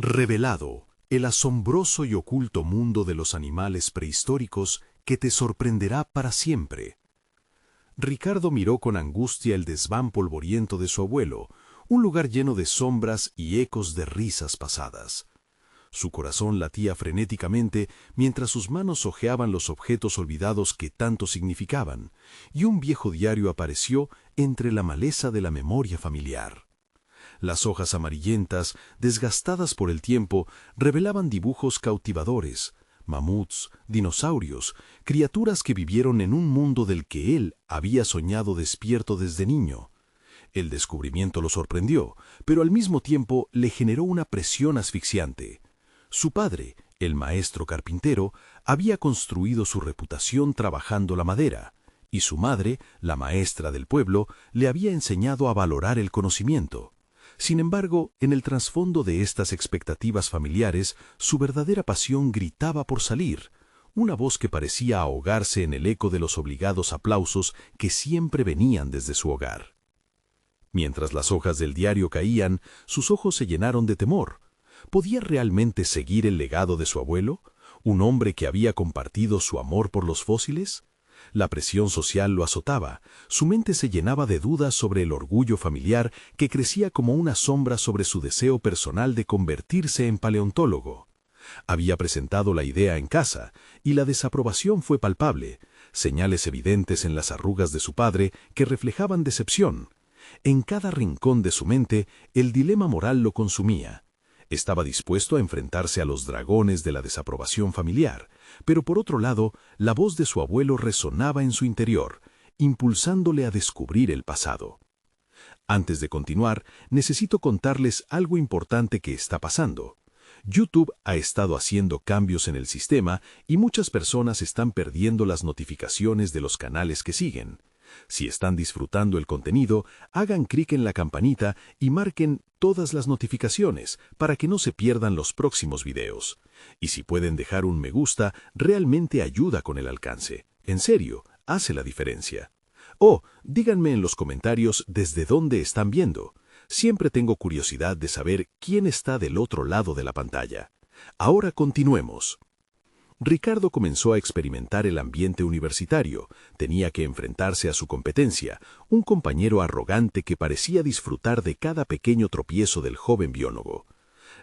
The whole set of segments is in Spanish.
Revelado, el asombroso y oculto mundo de los animales prehistóricos que te sorprenderá para siempre. Ricardo miró con angustia el desván polvoriento de su abuelo, un lugar lleno de sombras y ecos de risas pasadas. Su corazón latía frenéticamente mientras sus manos hojeaban los objetos olvidados que tanto significaban, y un viejo diario apareció entre la maleza de la memoria familiar. Las hojas amarillentas, desgastadas por el tiempo, revelaban dibujos cautivadores, mamuts, dinosaurios, criaturas que vivieron en un mundo del que él había soñado despierto desde niño. El descubrimiento lo sorprendió, pero al mismo tiempo le generó una presión asfixiante. Su padre, el maestro carpintero, había construido su reputación trabajando la madera, y su madre, la maestra del pueblo, le había enseñado a valorar el conocimiento. Sin embargo, en el trasfondo de estas expectativas familiares, su verdadera pasión gritaba por salir, una voz que parecía ahogarse en el eco de los obligados aplausos que siempre venían desde su hogar. Mientras las hojas del diario caían, sus ojos se llenaron de temor. ¿Podía realmente seguir el legado de su abuelo, un hombre que había compartido su amor por los fósiles? La presión social lo azotaba, su mente se llenaba de dudas sobre el orgullo familiar que crecía como una sombra sobre su deseo personal de convertirse en paleontólogo. Había presentado la idea en casa, y la desaprobación fue palpable, señales evidentes en las arrugas de su padre que reflejaban decepción. En cada rincón de su mente, el dilema moral lo consumía. Estaba dispuesto a enfrentarse a los dragones de la desaprobación familiar, pero por otro lado, la voz de su abuelo resonaba en su interior, impulsándole a descubrir el pasado. Antes de continuar, necesito contarles algo importante que está pasando. YouTube ha estado haciendo cambios en el sistema y muchas personas están perdiendo las notificaciones de los canales que siguen. Si están disfrutando el contenido, hagan clic en la campanita y marquen todas las notificaciones para que no se pierdan los próximos videos. Y si pueden dejar un me gusta, realmente ayuda con el alcance. En serio, hace la diferencia. Díganme en los comentarios desde dónde están viendo. Siempre tengo curiosidad de saber quién está del otro lado de la pantalla. Ahora continuemos. Ricardo comenzó a experimentar el ambiente universitario. Tenía que enfrentarse a su competencia, un compañero arrogante que parecía disfrutar de cada pequeño tropiezo del joven biólogo.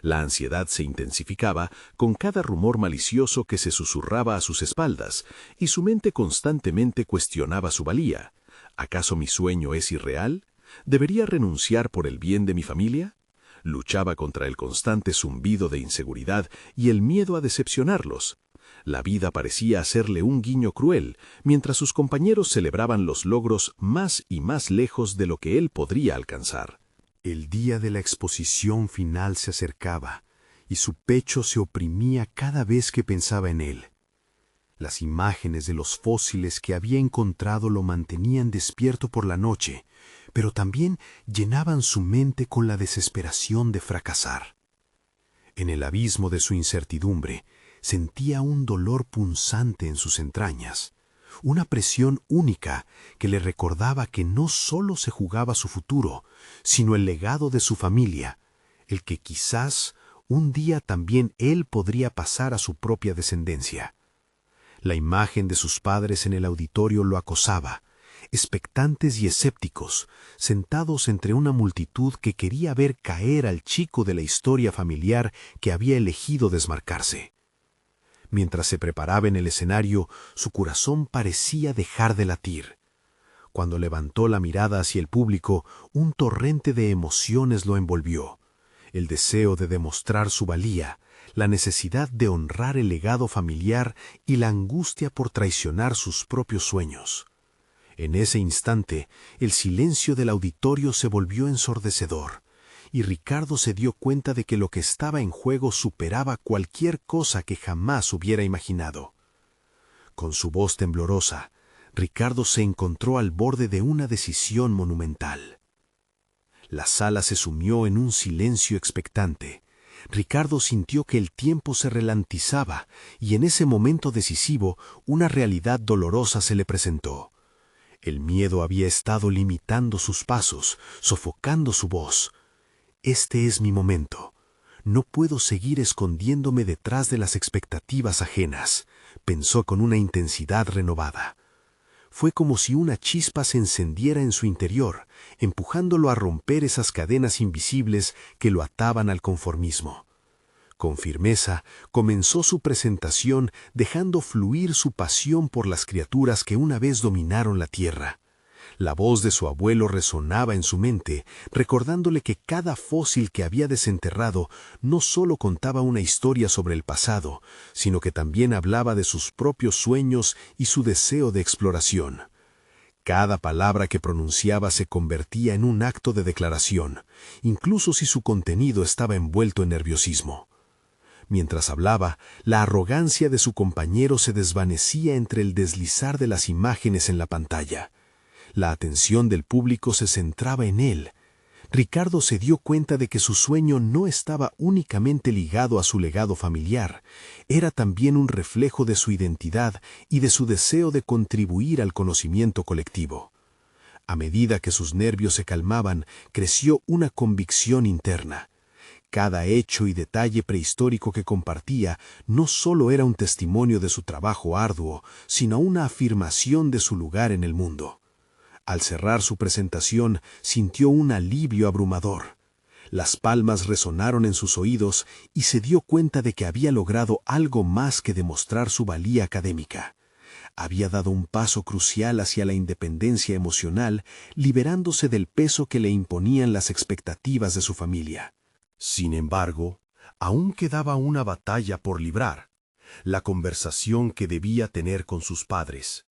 La ansiedad se intensificaba con cada rumor malicioso que se susurraba a sus espaldas, y su mente constantemente cuestionaba su valía. ¿Acaso mi sueño es irreal? ¿Debería renunciar por el bien de mi familia? Luchaba contra el constante zumbido de inseguridad y el miedo a decepcionarlos. La vida parecía hacerle un guiño cruel, mientras sus compañeros celebraban los logros más y más lejos de lo que él podría alcanzar. El día de la exposición final se acercaba, y su pecho se oprimía cada vez que pensaba en él. Las imágenes de los fósiles que había encontrado lo mantenían despierto por la noche, pero también llenaban su mente con la desesperación de fracasar. En el abismo de su incertidumbre, sentía un dolor punzante en sus entrañas, una presión única que le recordaba que no solo se jugaba su futuro, sino el legado de su familia, el que quizás un día también él podría pasar a su propia descendencia. La imagen de sus padres en el auditorio lo acosaba, expectantes y escépticos, sentados entre una multitud que quería ver caer al chico de la historia familiar que había elegido desmarcarse. Mientras se preparaba en el escenario, su corazón parecía dejar de latir. Cuando levantó la mirada hacia el público, un torrente de emociones lo envolvió. El deseo de demostrar su valía, la necesidad de honrar el legado familiar y la angustia por traicionar sus propios sueños. En ese instante, el silencio del auditorio se volvió ensordecedor, y Ricardo se dio cuenta de que lo que estaba en juego superaba cualquier cosa que jamás hubiera imaginado. Con su voz temblorosa, Ricardo se encontró al borde de una decisión monumental. La sala se sumió en un silencio expectante. Ricardo sintió que el tiempo se ralentizaba, y en ese momento decisivo, una realidad dolorosa se le presentó. El miedo había estado limitando sus pasos, sofocando su voz. Este es mi momento. No puedo seguir escondiéndome detrás de las expectativas ajenas, pensó con una intensidad renovada. Fue como si una chispa se encendiera en su interior, empujándolo a romper esas cadenas invisibles que lo ataban al conformismo. Con firmeza, comenzó su presentación dejando fluir su pasión por las criaturas que una vez dominaron la tierra. La voz de su abuelo resonaba en su mente, recordándole que cada fósil que había desenterrado no solo contaba una historia sobre el pasado, sino que también hablaba de sus propios sueños y su deseo de exploración. Cada palabra que pronunciaba se convertía en un acto de declaración, incluso si su contenido estaba envuelto en nerviosismo. Mientras hablaba, la arrogancia de su compañero se desvanecía entre el deslizar de las imágenes en la pantalla. La atención del público se centraba en él. Ricardo se dio cuenta de que su sueño no estaba únicamente ligado a su legado familiar, era también un reflejo de su identidad y de su deseo de contribuir al conocimiento colectivo. A medida que sus nervios se calmaban, creció una convicción interna. Cada hecho y detalle prehistórico que compartía no solo era un testimonio de su trabajo arduo, sino una afirmación de su lugar en el mundo. Al cerrar su presentación, sintió un alivio abrumador. Las palmas resonaron en sus oídos y se dio cuenta de que había logrado algo más que demostrar su valía académica. Había dado un paso crucial hacia la independencia emocional, liberándose del peso que le imponían las expectativas de su familia. Sin embargo, aún quedaba una batalla por librar, la conversación que debía tener con sus padres.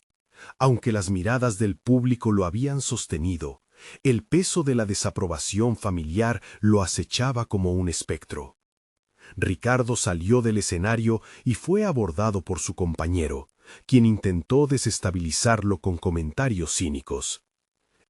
Aunque las miradas del público lo habían sostenido, el peso de la desaprobación familiar lo acechaba como un espectro. Ricardo salió del escenario y fue abordado por su compañero, quien intentó desestabilizarlo con comentarios cínicos.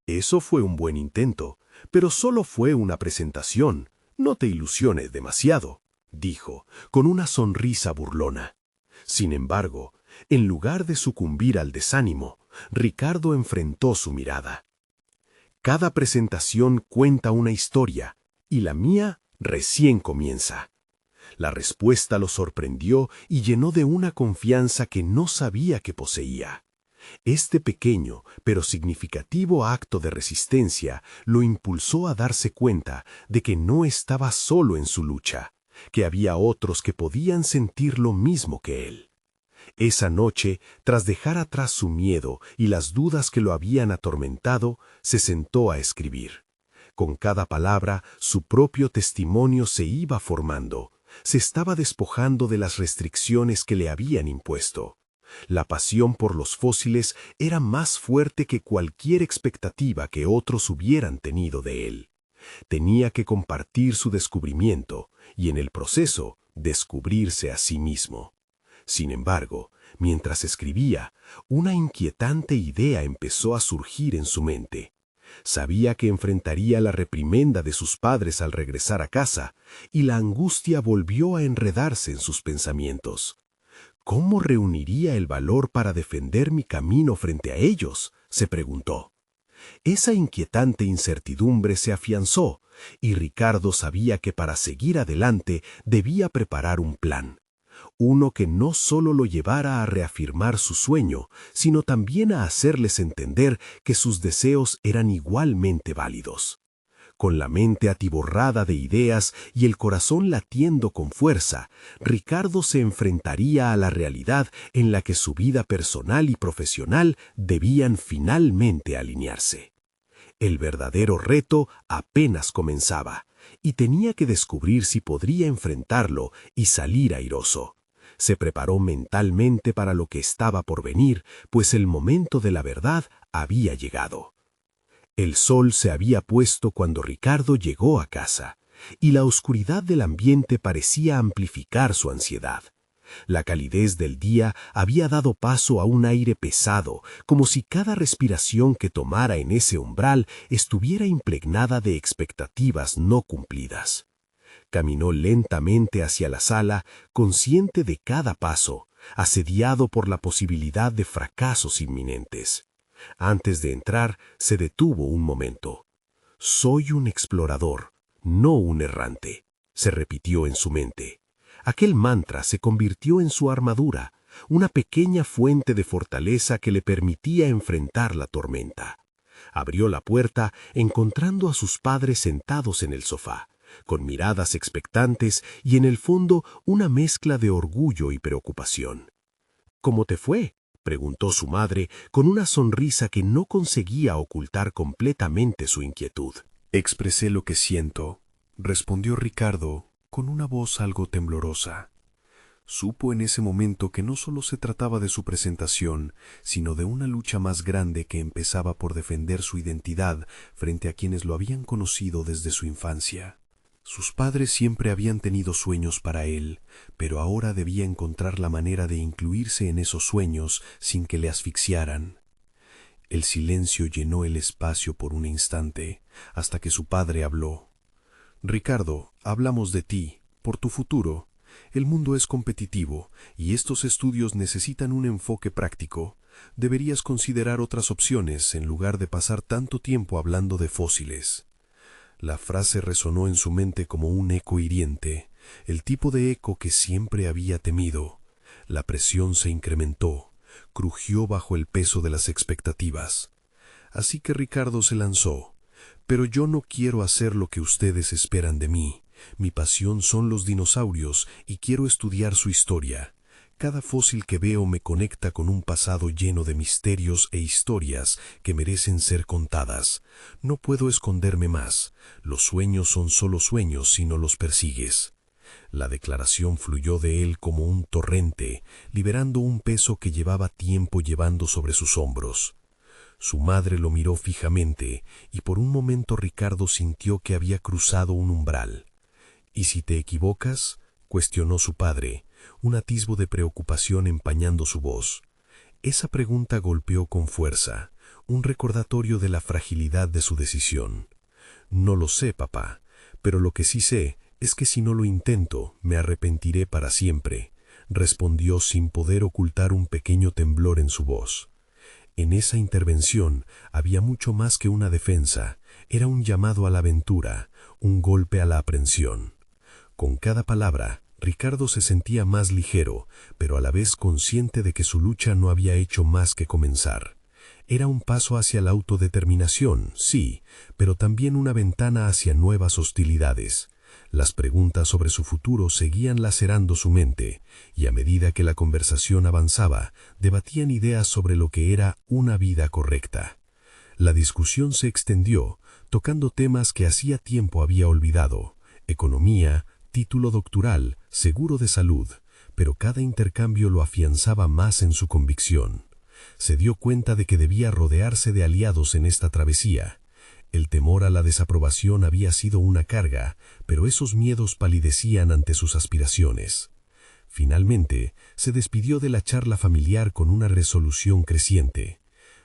Eso fue un buen intento, pero solo fue una presentación. No te ilusiones demasiado, dijo, con una sonrisa burlona. Sin embargo, en lugar de sucumbir al desánimo, Ricardo enfrentó su mirada. Cada presentación cuenta una historia, y la mía recién comienza. La respuesta lo sorprendió y llenó de una confianza que no sabía que poseía. Este pequeño pero significativo acto de resistencia lo impulsó a darse cuenta de que no estaba solo en su lucha, que había otros que podían sentir lo mismo que él. Esa noche, tras dejar atrás su miedo y las dudas que lo habían atormentado, se sentó a escribir. Con cada palabra, su propio testimonio se iba formando, se estaba despojando de las restricciones que le habían impuesto. La pasión por los fósiles era más fuerte que cualquier expectativa que otros hubieran tenido de él. Tenía que compartir su descubrimiento y, en el proceso, descubrirse a sí mismo. Sin embargo, mientras escribía, una inquietante idea empezó a surgir en su mente. Sabía que enfrentaría la reprimenda de sus padres al regresar a casa, y la angustia volvió a enredarse en sus pensamientos. ¿Cómo reuniría el valor para defender mi camino frente a ellos?, se preguntó. Esa inquietante incertidumbre se afianzó, y Ricardo sabía que para seguir adelante debía preparar un plan. Uno que no solo lo llevara a reafirmar su sueño, sino también a hacerles entender que sus deseos eran igualmente válidos. Con la mente atiborrada de ideas y el corazón latiendo con fuerza, Ricardo se enfrentaría a la realidad en la que su vida personal y profesional debían finalmente alinearse. El verdadero reto apenas comenzaba, y tenía que descubrir si podría enfrentarlo y salir airoso. Se preparó mentalmente para lo que estaba por venir, pues el momento de la verdad había llegado. El sol se había puesto cuando Ricardo llegó a casa, y la oscuridad del ambiente parecía amplificar su ansiedad. La calidez del día había dado paso a un aire pesado, como si cada respiración que tomara en ese umbral estuviera impregnada de expectativas no cumplidas. Caminó lentamente hacia la sala, consciente de cada paso, asediado por la posibilidad de fracasos inminentes. Antes de entrar, se detuvo un momento. Soy un explorador, no un errante. se repitió en su mente. Aquel mantra se convirtió en su armadura, una pequeña fuente de fortaleza que le permitía enfrentar la tormenta. Abrió la puerta, encontrando a sus padres sentados en el sofá, con miradas expectantes y en el fondo una mezcla de orgullo y preocupación. «¿Cómo te fue?», preguntó su madre con una sonrisa que no conseguía ocultar completamente su inquietud. «Expresé lo que siento», respondió Ricardo con una voz algo temblorosa. Supo en ese momento que no solo se trataba de su presentación, sino de una lucha más grande que empezaba por defender su identidad frente a quienes lo habían conocido desde su infancia. Sus padres siempre habían tenido sueños para él, pero ahora debía encontrar la manera de incluirse en esos sueños sin que le asfixiaran. El silencio llenó el espacio por un instante, hasta que su padre habló. «Ricardo, hablamos de ti, por tu futuro. El mundo es competitivo y estos estudios necesitan un enfoque práctico. Deberías considerar otras opciones en lugar de pasar tanto tiempo hablando de fósiles». La frase resonó en su mente como un eco hiriente, el tipo de eco que siempre había temido. La presión se incrementó, crujió bajo el peso de las expectativas. Así que Ricardo se lanzó. «Pero yo no quiero hacer lo que ustedes esperan de mí. Mi pasión son los dinosaurios y quiero estudiar su historia. Cada fósil que veo me conecta con un pasado lleno de misterios e historias que merecen ser contadas. No puedo esconderme más. Los sueños son solo sueños si no los persigues». La declaración fluyó de él como un torrente, liberando un peso que llevaba tiempo llevando sobre sus hombros. Su madre lo miró fijamente y por un momento Ricardo sintió que había cruzado un umbral. «¿Y si te equivocas?», cuestionó su padre, un atisbo de preocupación empañando su voz. Esa pregunta golpeó con fuerza, un recordatorio de la fragilidad de su decisión. «No lo sé, papá, pero lo que sí sé es que si no lo intento, me arrepentiré para siempre», respondió sin poder ocultar un pequeño temblor en su voz. En esa intervención había mucho más que una defensa, era un llamado a la aventura, un golpe a la aprensión. Con cada palabra, Ricardo se sentía más ligero, pero a la vez consciente de que su lucha no había hecho más que comenzar. Era un paso hacia la autodeterminación, sí, pero también una ventana hacia nuevas hostilidades. Las preguntas sobre su futuro seguían lacerando su mente, y a medida que la conversación avanzaba, debatían ideas sobre lo que era una vida correcta. La discusión se extendió, tocando temas que hacía tiempo había olvidado: economía, título doctoral, seguro de salud, pero cada intercambio lo afianzaba más en su convicción. Se dio cuenta de que debía rodearse de aliados en esta travesía. El temor a la desaprobación había sido una carga, pero esos miedos palidecían ante sus aspiraciones. Finalmente, se despidió de la charla familiar con una resolución creciente.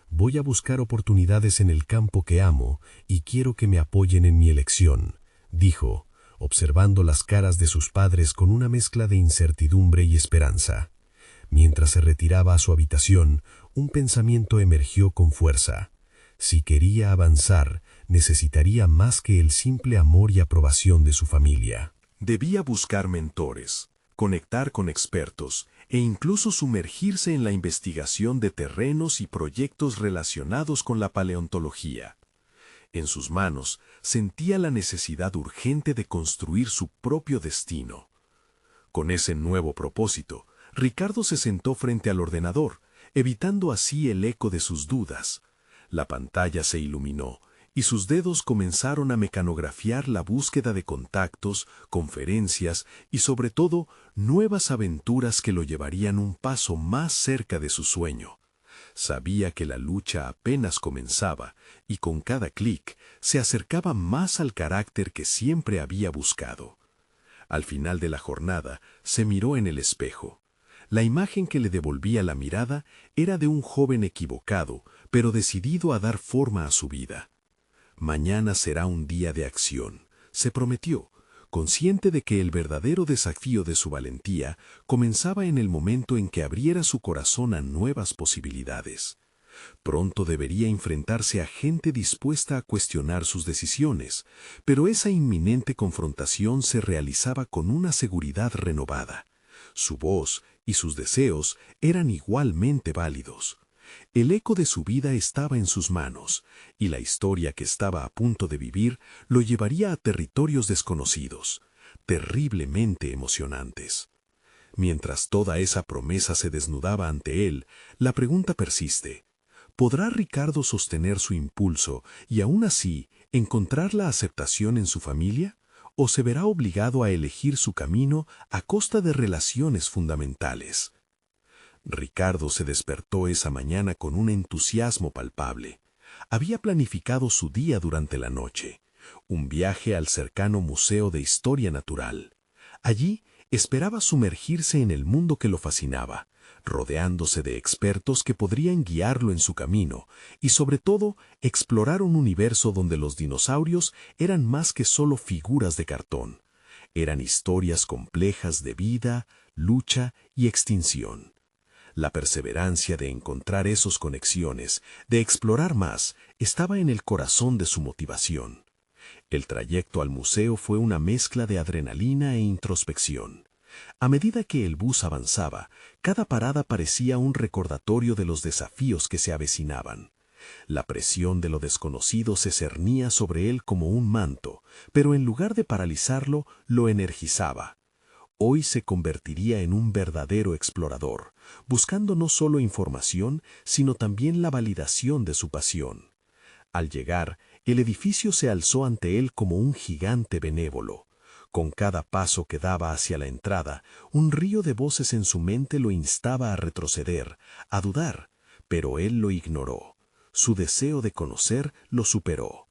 «Voy a buscar oportunidades en el campo que amo y quiero que me apoyen en mi elección», dijo, observando las caras de sus padres con una mezcla de incertidumbre y esperanza. Mientras se retiraba a su habitación, un pensamiento emergió con fuerza. Si quería avanzar, necesitaría más que el simple amor y aprobación de su familia. Debía buscar mentores, conectar con expertos e incluso sumergirse en la investigación de terrenos y proyectos relacionados con la paleontología. En sus manos sentía la necesidad urgente de construir su propio destino. Con ese nuevo propósito, Ricardo se sentó frente al ordenador, evitando así el eco de sus dudas. La pantalla se iluminó y sus dedos comenzaron a mecanografiar la búsqueda de contactos, conferencias y sobre todo nuevas aventuras que lo llevarían un paso más cerca de su sueño. Sabía que la lucha apenas comenzaba y con cada clic se acercaba más al carácter que siempre había buscado. Al final de la jornada se miró en el espejo. La imagen que le devolvía la mirada era de un joven equivocado, pero decidido a dar forma a su vida. Mañana será un día de acción, se prometió, consciente de que el verdadero desafío de su valentía comenzaba en el momento en que abriera su corazón a nuevas posibilidades. Pronto debería enfrentarse a gente dispuesta a cuestionar sus decisiones, pero esa inminente confrontación se realizaba con una seguridad renovada. Su voz y sus deseos eran igualmente válidos. El eco de su vida estaba en sus manos, y la historia que estaba a punto de vivir lo llevaría a territorios desconocidos, terriblemente emocionantes. Mientras toda esa promesa se desnudaba ante él, la pregunta persiste: ¿podrá Ricardo sostener su impulso y aún así encontrar la aceptación en su familia? ¿O se verá obligado a elegir su camino a costa de relaciones fundamentales? Ricardo se despertó esa mañana con un entusiasmo palpable. Había planificado su día durante la noche, un viaje al cercano Museo de Historia Natural. Allí esperaba sumergirse en el mundo que lo fascinaba, rodeándose de expertos que podrían guiarlo en su camino y, sobre todo, explorar un universo donde los dinosaurios eran más que solo figuras de cartón. Eran historias complejas de vida, lucha y extinción. La perseverancia de encontrar esas conexiones, de explorar más, estaba en el corazón de su motivación. El trayecto al museo fue una mezcla de adrenalina e introspección. A medida que el bus avanzaba, cada parada parecía un recordatorio de los desafíos que se avecinaban. La presión de lo desconocido se cernía sobre él como un manto, pero en lugar de paralizarlo, lo energizaba. Hoy se convertiría en un verdadero explorador, buscando no solo información, sino también la validación de su pasión. Al llegar, el edificio se alzó ante él como un gigante benévolo. Con cada paso que daba hacia la entrada, un río de voces en su mente lo instaba a retroceder, a dudar, pero él lo ignoró. Su deseo de conocer lo superó.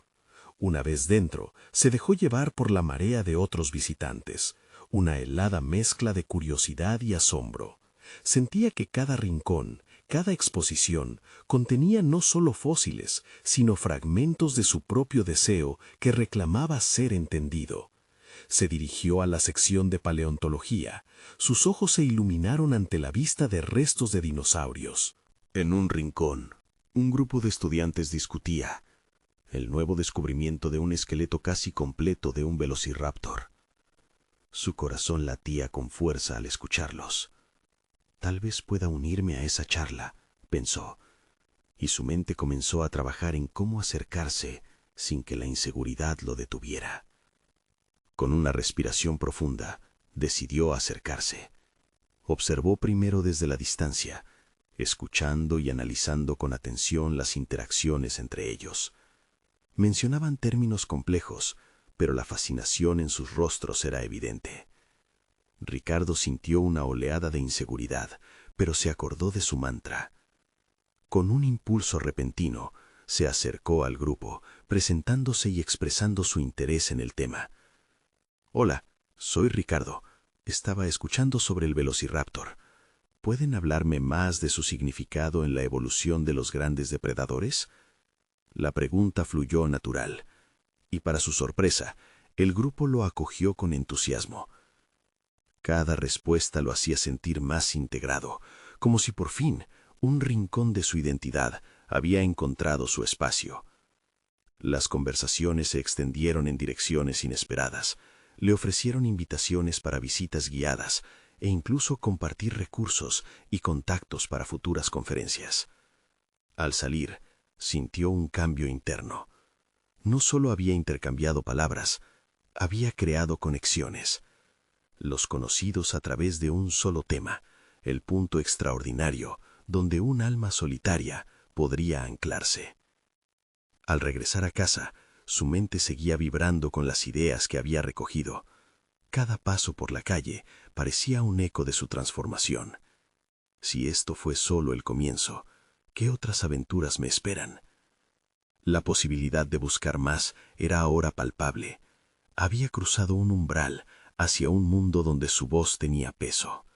Una vez dentro, se dejó llevar por la marea de otros visitantes, una helada mezcla de curiosidad y asombro. Sentía que cada rincón, cada exposición, contenía no solo fósiles, sino fragmentos de su propio deseo que reclamaba ser entendido. Se dirigió a la sección de paleontología. Sus ojos se iluminaron ante la vista de restos de dinosaurios. En un rincón, un grupo de estudiantes discutía el nuevo descubrimiento de un esqueleto casi completo de un velociraptor. Su corazón latía con fuerza al escucharlos. Tal vez pueda unirme a esa charla, pensó, y su mente comenzó a trabajar en cómo acercarse sin que la inseguridad lo detuviera. Con una respiración profunda, decidió acercarse. Observó primero desde la distancia, escuchando y analizando con atención las interacciones entre ellos. Mencionaban términos complejos, pero la fascinación en sus rostros era evidente. Ricardo sintió una oleada de inseguridad, pero se acordó de su mantra. Con un impulso repentino, se acercó al grupo, presentándose y expresando su interés en el tema. «Hola, soy Ricardo. Estaba escuchando sobre el velociraptor. ¿Pueden hablarme más de su significado en la evolución de los grandes depredadores?» La pregunta fluyó natural, y para su sorpresa, el grupo lo acogió con entusiasmo. Cada respuesta lo hacía sentir más integrado, como si por fin un rincón de su identidad había encontrado su espacio. Las conversaciones se extendieron en direcciones inesperadas. Le ofrecieron invitaciones para visitas guiadas e incluso compartir recursos y contactos para futuras conferencias. Al salir, sintió un cambio interno. No solo había intercambiado palabras, había creado conexiones. Los conocidos a través de un solo tema, el punto extraordinario donde un alma solitaria podría anclarse. Al regresar a casa, su mente seguía vibrando con las ideas que había recogido. Cada paso por la calle parecía un eco de su transformación. Si esto fue solo el comienzo, ¿qué otras aventuras me esperan? La posibilidad de buscar más era ahora palpable. Había cruzado un umbral hacia un mundo donde su voz tenía peso.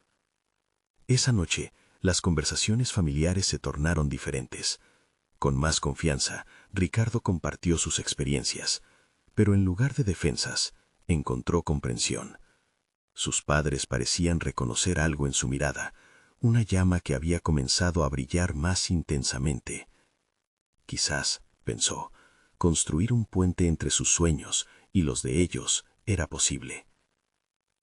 Esa noche, las conversaciones familiares se tornaron diferentes. Con más confianza, Ricardo compartió sus experiencias, pero en lugar de defensas, encontró comprensión. Sus padres parecían reconocer algo en su mirada, una llama que había comenzado a brillar más intensamente. Quizás, pensó, construir un puente entre sus sueños y los de ellos era posible.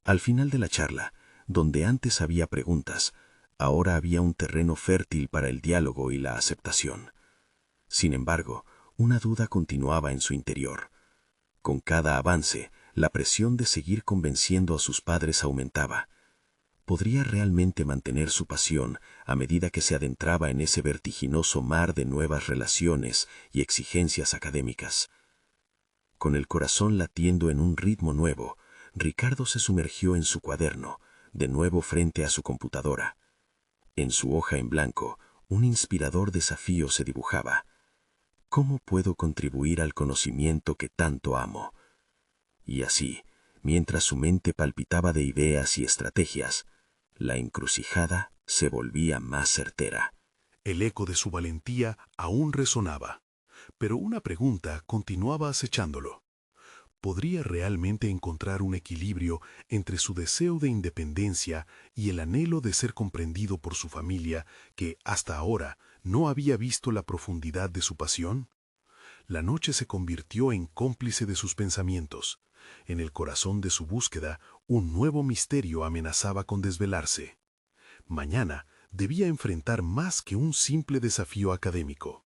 Al final de la charla, donde antes había preguntas, ahora había un terreno fértil para el diálogo y la aceptación. Sin embargo, una duda continuaba en su interior. Con cada avance, la presión de seguir convenciendo a sus padres aumentaba. ¿Podría realmente mantener su pasión a medida que se adentraba en ese vertiginoso mar de nuevas relaciones y exigencias académicas? Con el corazón latiendo en un ritmo nuevo, Ricardo se sumergió en su cuaderno, de nuevo frente a su computadora. En su hoja en blanco, un inspirador desafío se dibujaba. ¿Cómo puedo contribuir al conocimiento que tanto amo? Y así, mientras su mente palpitaba de ideas y estrategias, la encrucijada se volvía más certera. El eco de su valentía aún resonaba, pero una pregunta continuaba acechándolo. ¿Podría realmente encontrar un equilibrio entre su deseo de independencia y el anhelo de ser comprendido por su familia, que hasta ahora no había visto la profundidad de su pasión? La noche se convirtió en cómplice de sus pensamientos. En el corazón de su búsqueda, un nuevo misterio amenazaba con desvelarse. Mañana debía enfrentar más que un simple desafío académico.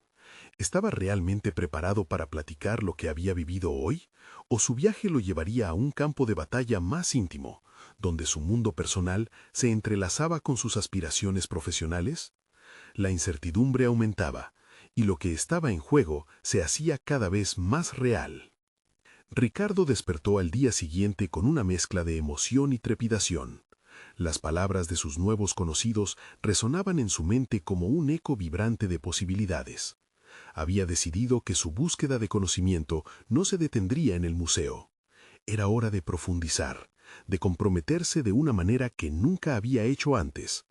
¿Estaba realmente preparado para platicar lo que había vivido hoy? ¿O su viaje lo llevaría a un campo de batalla más íntimo, donde su mundo personal se entrelazaba con sus aspiraciones profesionales? La incertidumbre aumentaba, y lo que estaba en juego se hacía cada vez más real. Ricardo despertó al día siguiente con una mezcla de emoción y trepidación. Las palabras de sus nuevos conocidos resonaban en su mente como un eco vibrante de posibilidades. Había decidido que su búsqueda de conocimiento no se detendría en el museo. Era hora de profundizar, de comprometerse de una manera que nunca había hecho antes.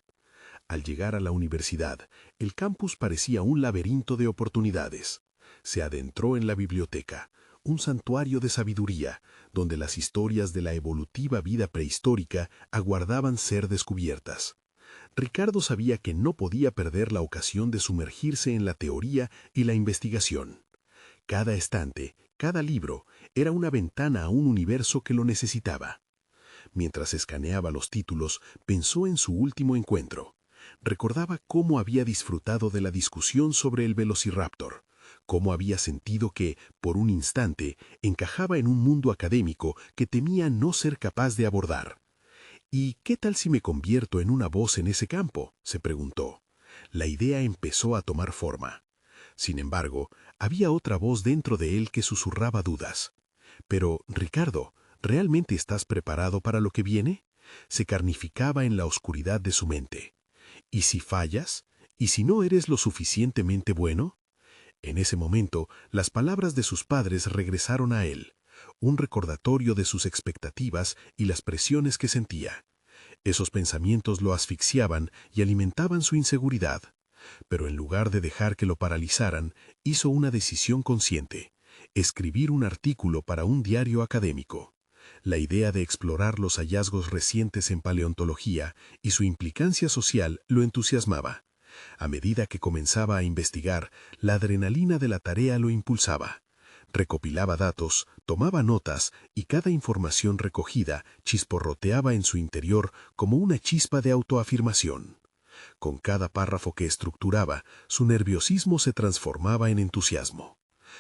Al llegar a la universidad, el campus parecía un laberinto de oportunidades. Se adentró en la biblioteca, un santuario de sabiduría, donde las historias de la evolutiva vida prehistórica aguardaban ser descubiertas. Ricardo sabía que no podía perder la ocasión de sumergirse en la teoría y la investigación. Cada estante, cada libro, era una ventana a un universo que lo necesitaba. Mientras escaneaba los títulos, pensó en su último encuentro. Recordaba cómo había disfrutado de la discusión sobre el Velociraptor, cómo había sentido que, por un instante, encajaba en un mundo académico que temía no ser capaz de abordar. ¿Y qué tal si me convierto en una voz en ese campo?, se preguntó. La idea empezó a tomar forma. Sin embargo, había otra voz dentro de él que susurraba dudas. Pero, Ricardo, ¿realmente estás preparado para lo que viene? Se carnificaba en la oscuridad de su mente. ¿Y si fallas? ¿Y si no eres lo suficientemente bueno? En ese momento, las palabras de sus padres regresaron a él, un recordatorio de sus expectativas y las presiones que sentía. Esos pensamientos lo asfixiaban y alimentaban su inseguridad. Pero en lugar de dejar que lo paralizaran, hizo una decisión consciente: escribir un artículo para un diario académico. La idea de explorar los hallazgos recientes en paleontología y su implicancia social lo entusiasmaba. A medida que comenzaba a investigar, la adrenalina de la tarea lo impulsaba. Recopilaba datos, tomaba notas y cada información recogida chisporroteaba en su interior como una chispa de autoafirmación. Con cada párrafo que estructuraba, su nerviosismo se transformaba en entusiasmo.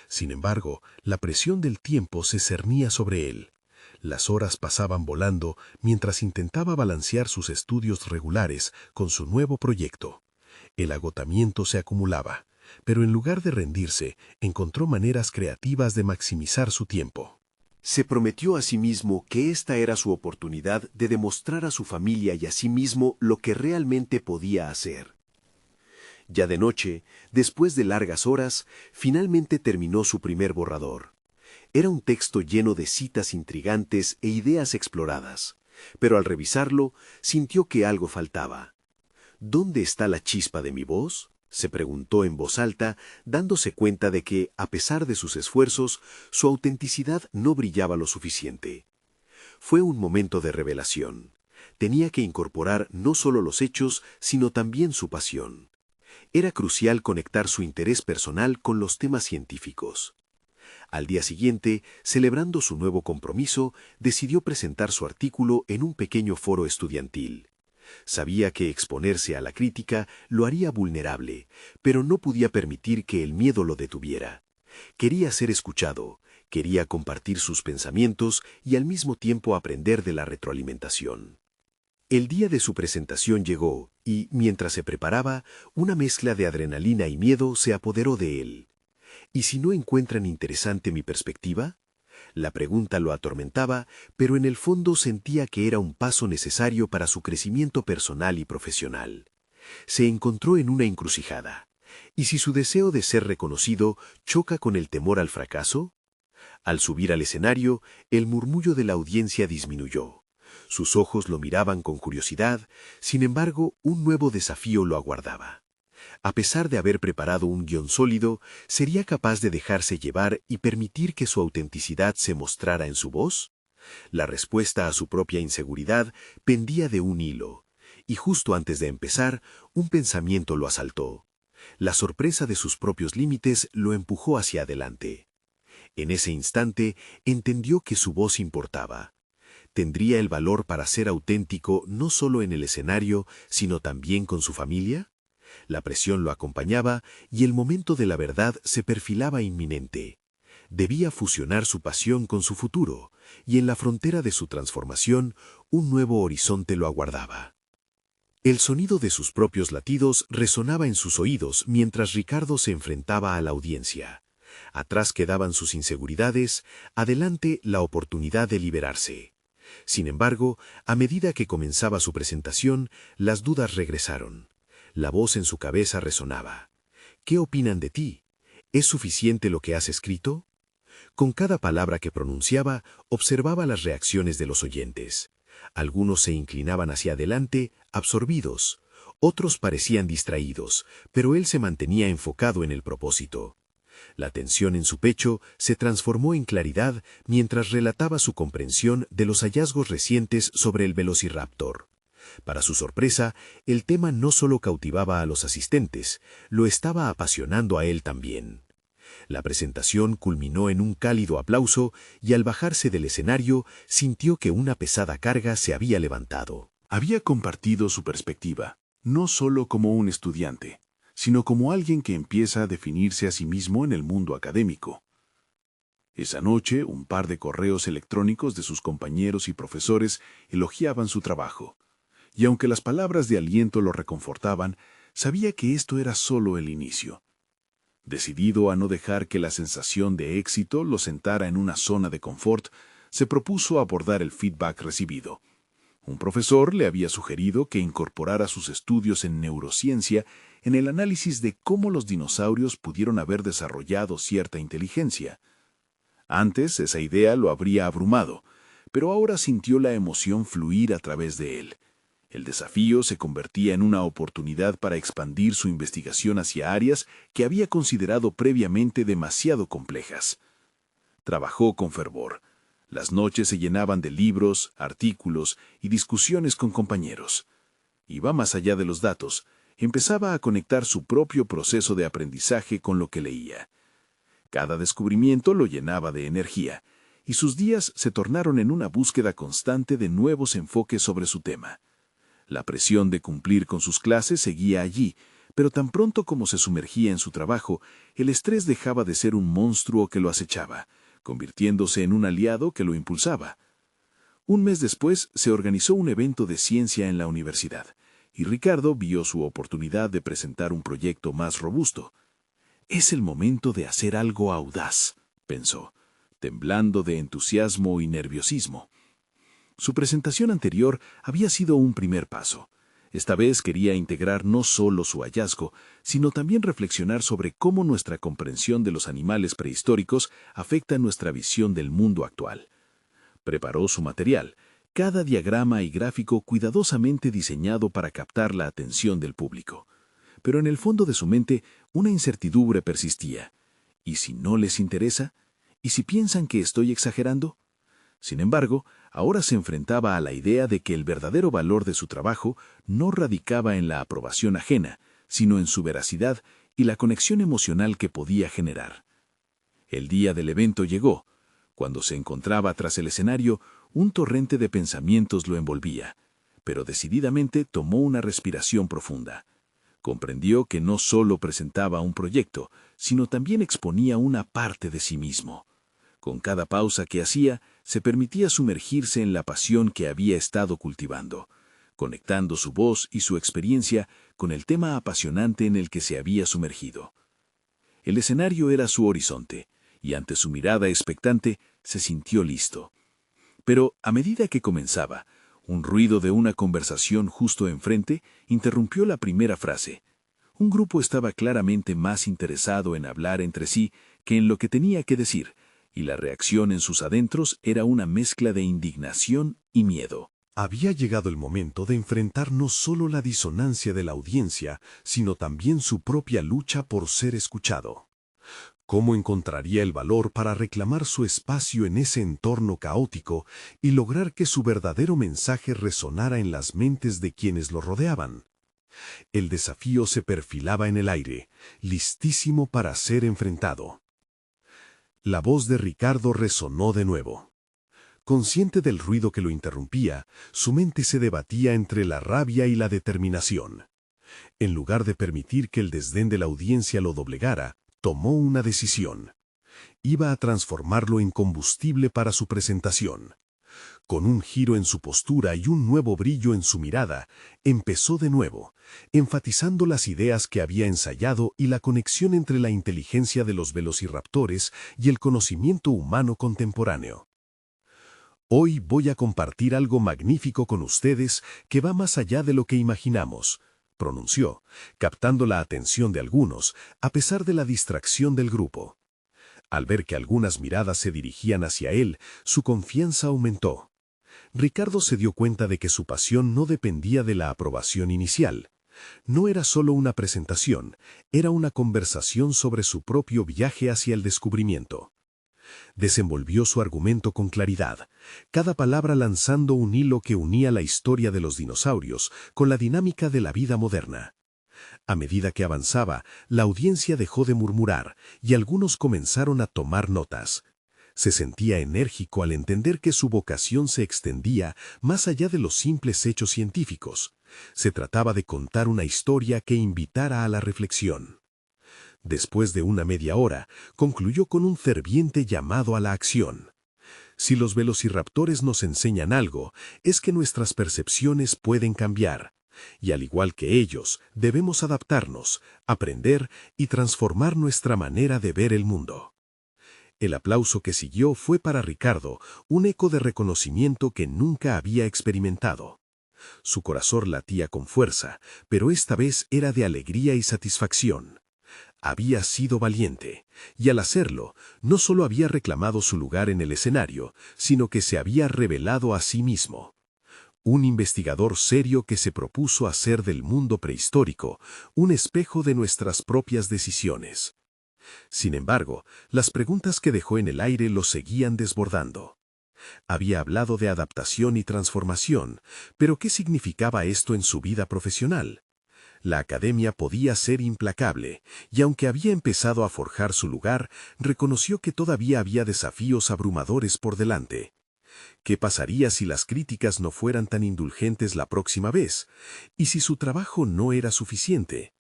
Sin embargo, la presión del tiempo se cernía sobre él. Las horas pasaban volando mientras intentaba balancear sus estudios regulares con su nuevo proyecto. El agotamiento se acumulaba, pero en lugar de rendirse, encontró maneras creativas de maximizar su tiempo. Se prometió a sí mismo que esta era su oportunidad de demostrar a su familia y a sí mismo lo que realmente podía hacer. Ya de noche, después de largas horas, finalmente terminó su primer borrador. Era un texto lleno de citas intrigantes e ideas exploradas, pero al revisarlo, sintió que algo faltaba. ¿Dónde está la chispa de mi voz?, se preguntó en voz alta, dándose cuenta de que, a pesar de sus esfuerzos, su autenticidad no brillaba lo suficiente. Fue un momento de revelación. Tenía que incorporar no solo los hechos, sino también su pasión. Era crucial conectar su interés personal con los temas científicos. Al día siguiente, celebrando su nuevo compromiso, decidió presentar su artículo en un pequeño foro estudiantil. Sabía que exponerse a la crítica lo haría vulnerable, pero no podía permitir que el miedo lo detuviera. Quería ser escuchado, quería compartir sus pensamientos y al mismo tiempo aprender de la retroalimentación. El día de su presentación llegó y, mientras se preparaba, una mezcla de adrenalina y miedo se apoderó de él. ¿Y si no encuentran interesante mi perspectiva? La pregunta lo atormentaba, pero en el fondo sentía que era un paso necesario para su crecimiento personal y profesional. Se encontró en una encrucijada. ¿Y si su deseo de ser reconocido choca con el temor al fracaso? Al subir al escenario, el murmullo de la audiencia disminuyó. Sus ojos lo miraban con curiosidad, sin embargo, un nuevo desafío lo aguardaba. A pesar de haber preparado un guión sólido, ¿sería capaz de dejarse llevar y permitir que su autenticidad se mostrara en su voz? La respuesta a su propia inseguridad pendía de un hilo, y justo antes de empezar, un pensamiento lo asaltó. La sorpresa de sus propios límites lo empujó hacia adelante. En ese instante, entendió que su voz importaba. ¿Tendría el valor para ser auténtico no solo en el escenario, sino también con su familia? La presión lo acompañaba y el momento de la verdad se perfilaba inminente. Debía fusionar su pasión con su futuro, y en la frontera de su transformación, un nuevo horizonte lo aguardaba. El sonido de sus propios latidos resonaba en sus oídos mientras Ricardo se enfrentaba a la audiencia. Atrás quedaban sus inseguridades, adelante la oportunidad de liberarse. Sin embargo, a medida que comenzaba su presentación, las dudas regresaron. La voz en su cabeza resonaba. ¿Qué opinan de ti? ¿Es suficiente lo que has escrito? Con cada palabra que pronunciaba, observaba las reacciones de los oyentes. Algunos se inclinaban hacia adelante, absorbidos. Otros parecían distraídos, pero él se mantenía enfocado en el propósito. La tensión en su pecho se transformó en claridad mientras relataba su comprensión de los hallazgos recientes sobre el Velociraptor. Para su sorpresa, el tema no solo cautivaba a los asistentes, lo estaba apasionando a él también. La presentación culminó en un cálido aplauso y al bajarse del escenario sintió que una pesada carga se había levantado. Había compartido su perspectiva, no solo como un estudiante, sino como alguien que empieza a definirse a sí mismo en el mundo académico. Esa noche, un par de correos electrónicos de sus compañeros y profesores elogiaban su trabajo. Y aunque las palabras de aliento lo reconfortaban, sabía que esto era solo el inicio. Decidido a no dejar que la sensación de éxito lo sentara en una zona de confort, se propuso abordar el feedback recibido. Un profesor le había sugerido que incorporara sus estudios en neurociencia en el análisis de cómo los dinosaurios pudieron haber desarrollado cierta inteligencia. Antes esa idea lo habría abrumado, pero ahora sintió la emoción fluir a través de él. El desafío se convertía en una oportunidad para expandir su investigación hacia áreas que había considerado previamente demasiado complejas. Trabajó con fervor. Las noches se llenaban de libros, artículos y discusiones con compañeros. Iba más allá de los datos. Empezaba a conectar su propio proceso de aprendizaje con lo que leía. Cada descubrimiento lo llenaba de energía, y sus días se tornaron en una búsqueda constante de nuevos enfoques sobre su tema. La presión de cumplir con sus clases seguía allí, pero tan pronto como se sumergía en su trabajo, el estrés dejaba de ser un monstruo que lo acechaba, convirtiéndose en un aliado que lo impulsaba. Un mes después se organizó un evento de ciencia en la universidad, y Ricardo vio su oportunidad de presentar un proyecto más robusto. «Es el momento de hacer algo audaz», pensó, temblando de entusiasmo y nerviosismo. Su presentación anterior había sido un primer paso. Esta vez quería integrar no solo su hallazgo, sino también reflexionar sobre cómo nuestra comprensión de los animales prehistóricos afecta nuestra visión del mundo actual. Preparó su material, cada diagrama y gráfico cuidadosamente diseñado para captar la atención del público. Pero en el fondo de su mente, una incertidumbre persistía. ¿Y si no les interesa? ¿Y si piensan que estoy exagerando? Sin embargo, ahora se enfrentaba a la idea de que el verdadero valor de su trabajo no radicaba en la aprobación ajena, sino en su veracidad y la conexión emocional que podía generar. El día del evento llegó. Cuando se encontraba tras el escenario, un torrente de pensamientos lo envolvía, pero decididamente tomó una respiración profunda. Comprendió que no solo presentaba un proyecto, sino también exponía una parte de sí mismo. Con cada pausa que hacía, se permitía sumergirse en la pasión que había estado cultivando, conectando su voz y su experiencia con el tema apasionante en el que se había sumergido. El escenario era su horizonte, y ante su mirada expectante se sintió listo. Pero a medida que comenzaba, un ruido de una conversación justo enfrente interrumpió la primera frase. Un grupo estaba claramente más interesado en hablar entre sí que en lo que tenía que decir, y la reacción en sus adentros era una mezcla de indignación y miedo. Había llegado el momento de enfrentar no solo la disonancia de la audiencia, sino también su propia lucha por ser escuchado. ¿Cómo encontraría el valor para reclamar su espacio en ese entorno caótico y lograr que su verdadero mensaje resonara en las mentes de quienes lo rodeaban? El desafío se perfilaba en el aire, listísimo para ser enfrentado. La voz de Ricardo resonó de nuevo. Consciente del ruido que lo interrumpía, su mente se debatía entre la rabia y la determinación. En lugar de permitir que el desdén de la audiencia lo doblegara, tomó una decisión. Iba a transformarlo en combustible para su presentación. Con un giro en su postura y un nuevo brillo en su mirada, empezó de nuevo, enfatizando las ideas que había ensayado y la conexión entre la inteligencia de los velociraptores y el conocimiento humano contemporáneo. Hoy voy a compartir algo magnífico con ustedes que va más allá de lo que imaginamos, pronunció, captando la atención de algunos, a pesar de la distracción del grupo. Al ver que algunas miradas se dirigían hacia él, su confianza aumentó. Ricardo se dio cuenta de que su pasión no dependía de la aprobación inicial. No era solo una presentación, era una conversación sobre su propio viaje hacia el descubrimiento. Desenvolvió su argumento con claridad, cada palabra lanzando un hilo que unía la historia de los dinosaurios con la dinámica de la vida moderna. A medida que avanzaba, la audiencia dejó de murmurar y algunos comenzaron a tomar notas. Se sentía enérgico al entender que su vocación se extendía más allá de los simples hechos científicos. Se trataba de contar una historia que invitara a la reflexión. Después de una media hora, concluyó con un ferviente llamado a la acción. Si los velociraptores nos enseñan algo, es que nuestras percepciones pueden cambiar. Y al igual que ellos, debemos adaptarnos, aprender y transformar nuestra manera de ver el mundo. El aplauso que siguió fue para Ricardo un eco de reconocimiento que nunca había experimentado. Su corazón latía con fuerza, pero esta vez era de alegría y satisfacción. Había sido valiente, y al hacerlo, no solo había reclamado su lugar en el escenario, sino que se había revelado a sí mismo. Un investigador serio que se propuso hacer del mundo prehistórico un espejo de nuestras propias decisiones. Sin embargo, las preguntas que dejó en el aire lo seguían desbordando. Había hablado de adaptación y transformación, pero ¿qué significaba esto en su vida profesional? La academia podía ser implacable, y aunque había empezado a forjar su lugar, reconoció que todavía había desafíos abrumadores por delante. ¿Qué pasaría si las críticas no fueran tan indulgentes la próxima vez? ¿Y si su trabajo no era suficiente?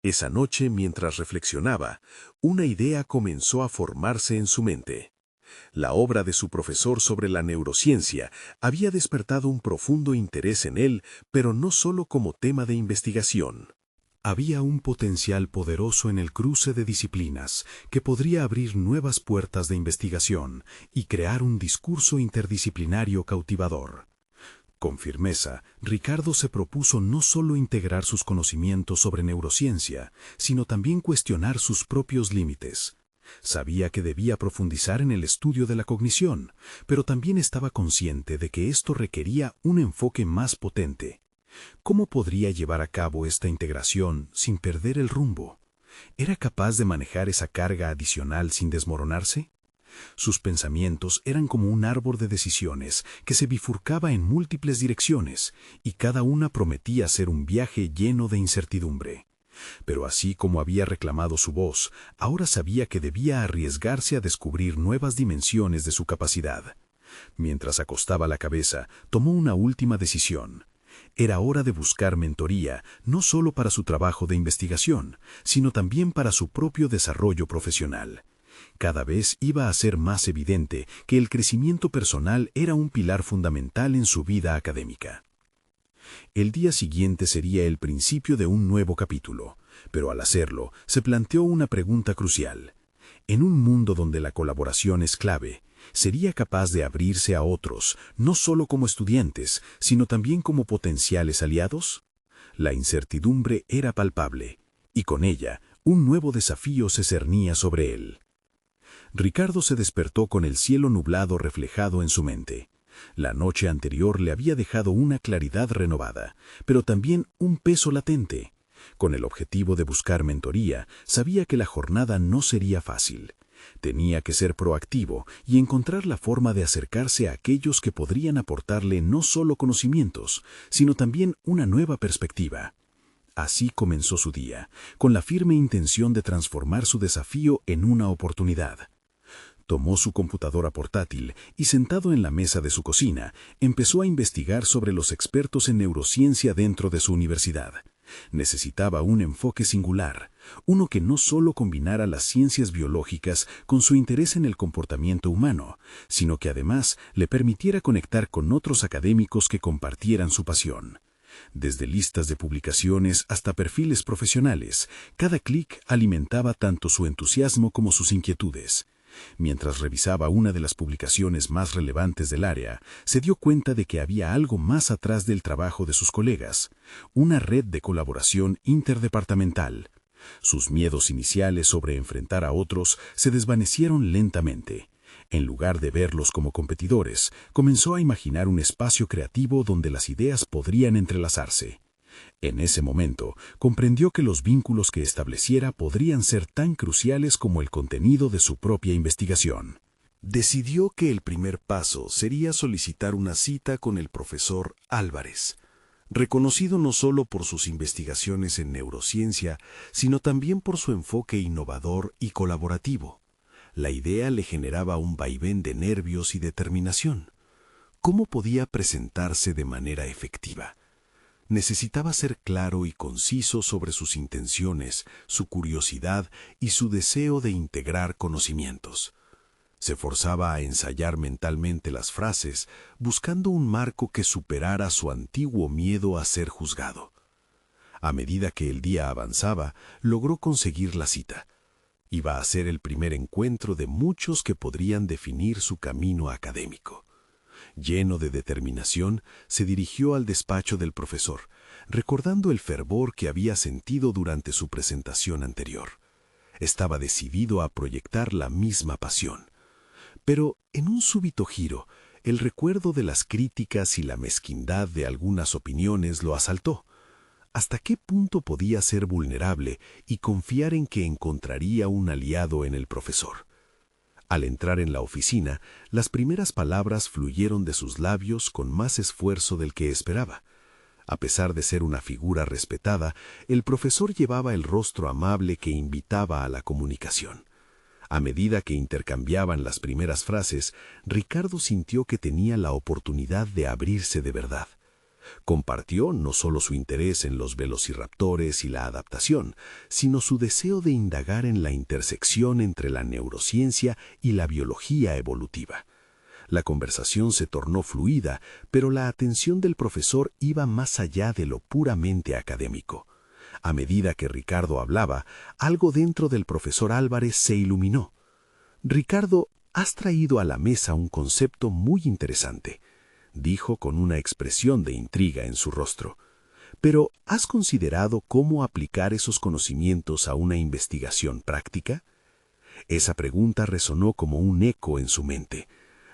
Esa noche, mientras reflexionaba, una idea comenzó a formarse en su mente. La obra de su profesor sobre la neurociencia había despertado un profundo interés en él, pero no solo como tema de investigación. Había un potencial poderoso en el cruce de disciplinas que podría abrir nuevas puertas de investigación y crear un discurso interdisciplinario cautivador. Con firmeza, Ricardo se propuso no solo integrar sus conocimientos sobre neurociencia, sino también cuestionar sus propios límites. Sabía que debía profundizar en el estudio de la cognición, pero también estaba consciente de que esto requería un enfoque más potente. ¿Cómo podría llevar a cabo esta integración sin perder el rumbo? ¿Era capaz de manejar esa carga adicional sin desmoronarse? Sus pensamientos eran como un árbol de decisiones que se bifurcaba en múltiples direcciones, y cada una prometía ser un viaje lleno de incertidumbre. Pero así como había reclamado su voz, ahora sabía que debía arriesgarse a descubrir nuevas dimensiones de su capacidad. Mientras acostaba la cabeza, tomó una última decisión. Era hora de buscar mentoría, no solo para su trabajo de investigación, sino también para su propio desarrollo profesional. Cada vez iba a ser más evidente que el crecimiento personal era un pilar fundamental en su vida académica. El día siguiente sería el principio de un nuevo capítulo, pero al hacerlo, se planteó una pregunta crucial. En un mundo donde la colaboración es clave, ¿sería capaz de abrirse a otros, no solo como estudiantes, sino también como potenciales aliados? La incertidumbre era palpable, y con ella, un nuevo desafío se cernía sobre él. Ricardo se despertó con el cielo nublado reflejado en su mente. La noche anterior le había dejado una claridad renovada, pero también un peso latente. Con el objetivo de buscar mentoría, sabía que la jornada no sería fácil. Tenía que ser proactivo y encontrar la forma de acercarse a aquellos que podrían aportarle no solo conocimientos, sino también una nueva perspectiva. Así comenzó su día, con la firme intención de transformar su desafío en una oportunidad. Tomó su computadora portátil y, sentado en la mesa de su cocina, empezó a investigar sobre los expertos en neurociencia dentro de su universidad. Necesitaba un enfoque singular, uno que no solo combinara las ciencias biológicas con su interés en el comportamiento humano, sino que además le permitiera conectar con otros académicos que compartieran su pasión. Desde listas de publicaciones hasta perfiles profesionales, cada clic alimentaba tanto su entusiasmo como sus inquietudes. Mientras revisaba una de las publicaciones más relevantes del área, se dio cuenta de que había algo más atrás del trabajo de sus colegas, una red de colaboración interdepartamental. Sus miedos iniciales sobre enfrentar a otros se desvanecieron lentamente. En lugar de verlos como competidores, comenzó a imaginar un espacio creativo donde las ideas podrían entrelazarse. En ese momento, comprendió que los vínculos que estableciera podrían ser tan cruciales como el contenido de su propia investigación. Decidió que el primer paso sería solicitar una cita con el profesor Álvarez, reconocido no solo por sus investigaciones en neurociencia, sino también por su enfoque innovador y colaborativo. La idea le generaba un vaivén de nervios y determinación. ¿Cómo podía presentarse de manera efectiva? Necesitaba ser claro y conciso sobre sus intenciones, su curiosidad y su deseo de integrar conocimientos. Se forzaba a ensayar mentalmente las frases, buscando un marco que superara su antiguo miedo a ser juzgado. A medida que el día avanzaba, logró conseguir la cita. Iba a ser el primer encuentro de muchos que podrían definir su camino académico. Lleno de determinación, se dirigió al despacho del profesor, recordando el fervor que había sentido durante su presentación anterior. Estaba decidido a proyectar la misma pasión. Pero, en un súbito giro, el recuerdo de las críticas y la mezquindad de algunas opiniones lo asaltó. ¿Hasta qué punto podía ser vulnerable y confiar en que encontraría un aliado en el profesor? Al entrar en la oficina, las primeras palabras fluyeron de sus labios con más esfuerzo del que esperaba. A pesar de ser una figura respetada, el profesor llevaba el rostro amable que invitaba a la comunicación. A medida que intercambiaban las primeras frases, Ricardo sintió que tenía la oportunidad de abrirse de verdad. Compartió no solo su interés en los velociraptores y la adaptación, sino su deseo de indagar en la intersección entre la neurociencia y la biología evolutiva. La conversación se tornó fluida, pero la atención del profesor iba más allá de lo puramente académico. A medida que Ricardo hablaba, algo dentro del profesor Álvarez se iluminó. «Ricardo, has traído a la mesa un concepto muy interesante», dijo con una expresión de intriga en su rostro. «Pero, ¿has considerado cómo aplicar esos conocimientos a una investigación práctica?» Esa pregunta resonó como un eco en su mente.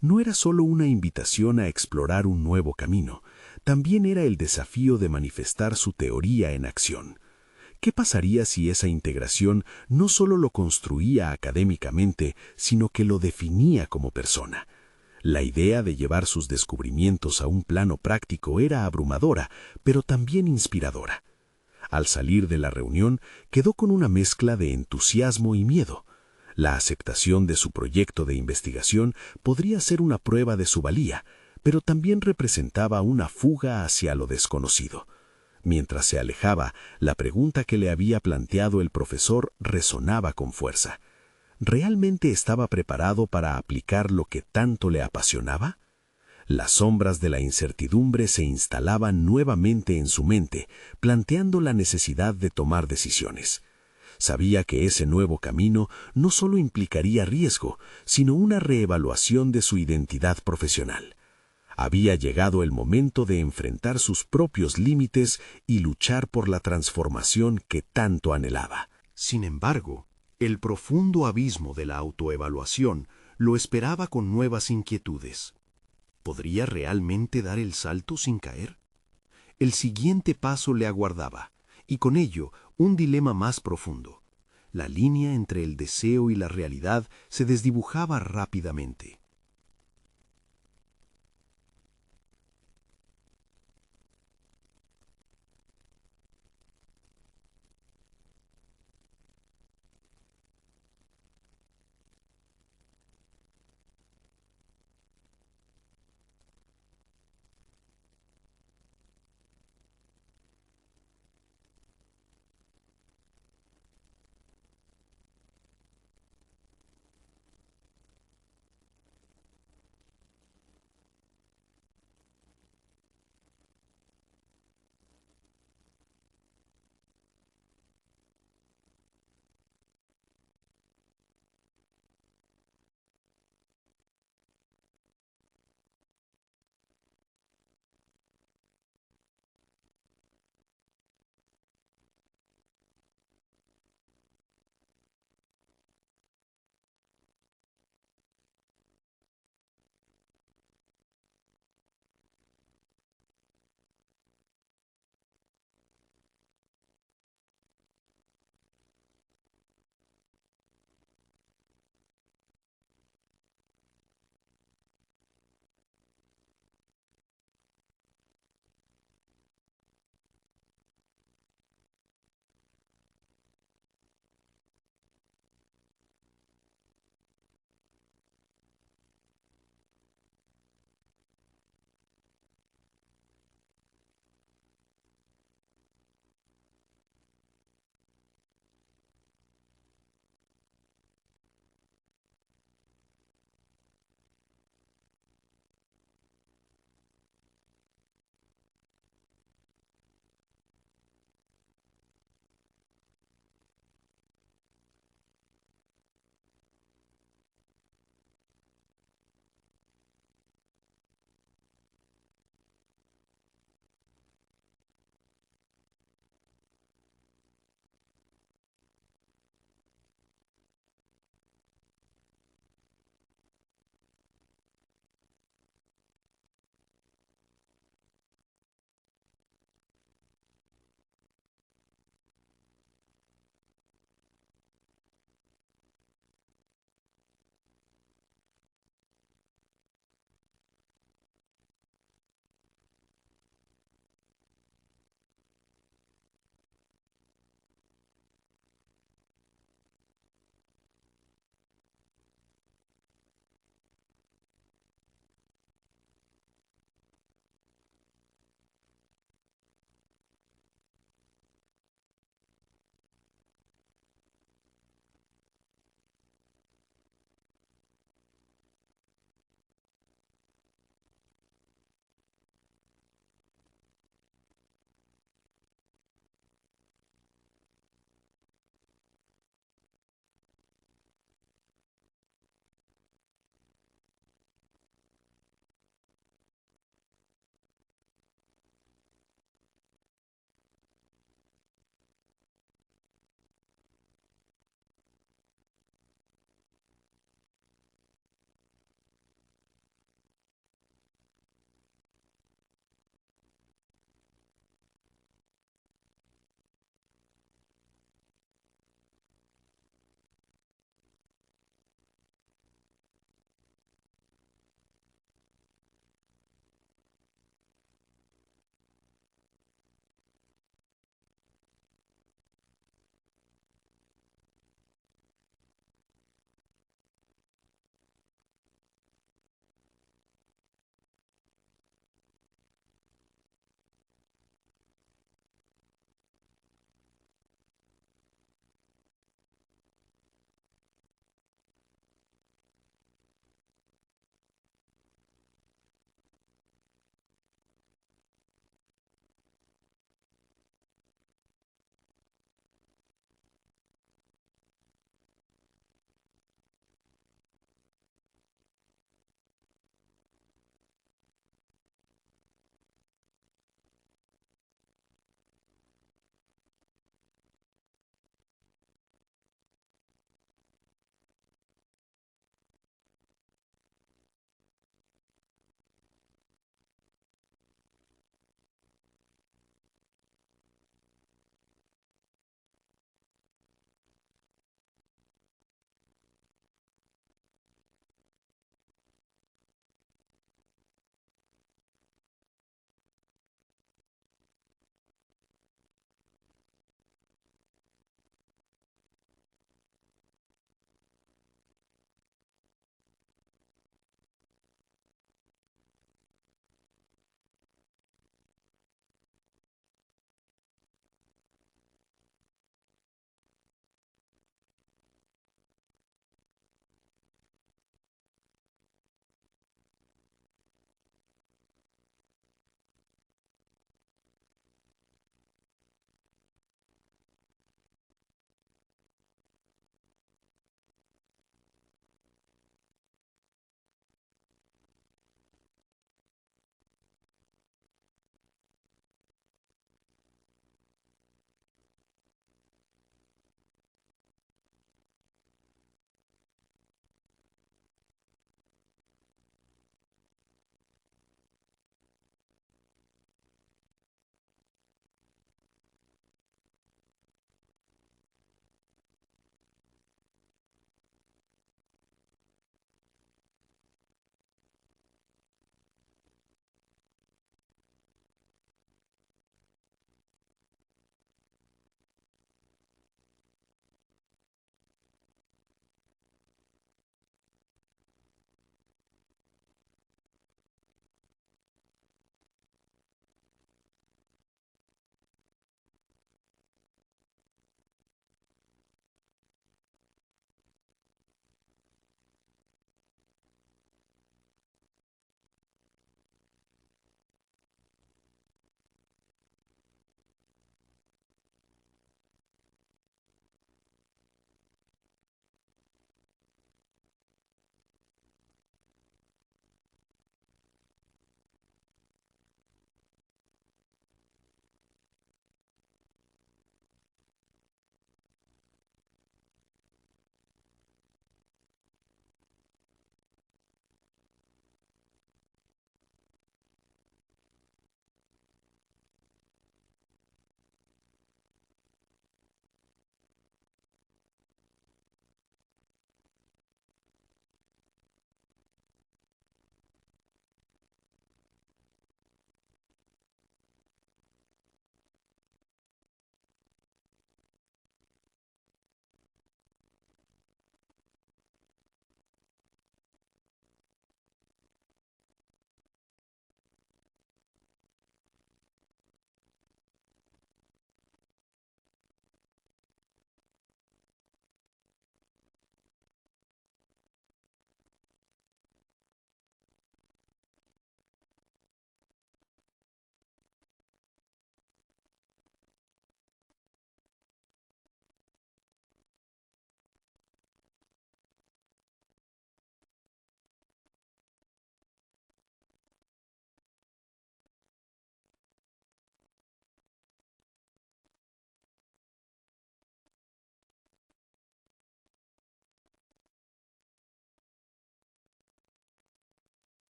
No era solo una invitación a explorar un nuevo camino, también era el desafío de manifestar su teoría en acción. ¿Qué pasaría si esa integración no solo lo construía académicamente, sino que lo definía como persona? La idea de llevar sus descubrimientos a un plano práctico era abrumadora, pero también inspiradora. Al salir de la reunión, quedó con una mezcla de entusiasmo y miedo. La aceptación de su proyecto de investigación podría ser una prueba de su valía, pero también representaba una fuga hacia lo desconocido. Mientras se alejaba, la pregunta que le había planteado el profesor resonaba con fuerza. ¿Realmente estaba preparado para aplicar lo que tanto le apasionaba? Las sombras de la incertidumbre se instalaban nuevamente en su mente, planteando la necesidad de tomar decisiones. Sabía que ese nuevo camino no solo implicaría riesgo, sino una reevaluación de su identidad profesional. Había llegado el momento de enfrentar sus propios límites y luchar por la transformación que tanto anhelaba. Sin embargo, el profundo abismo de la autoevaluación lo esperaba con nuevas inquietudes. ¿Podría realmente dar el salto sin caer? El siguiente paso le aguardaba, y con ello un dilema más profundo. La línea entre el deseo y la realidad se desdibujaba rápidamente.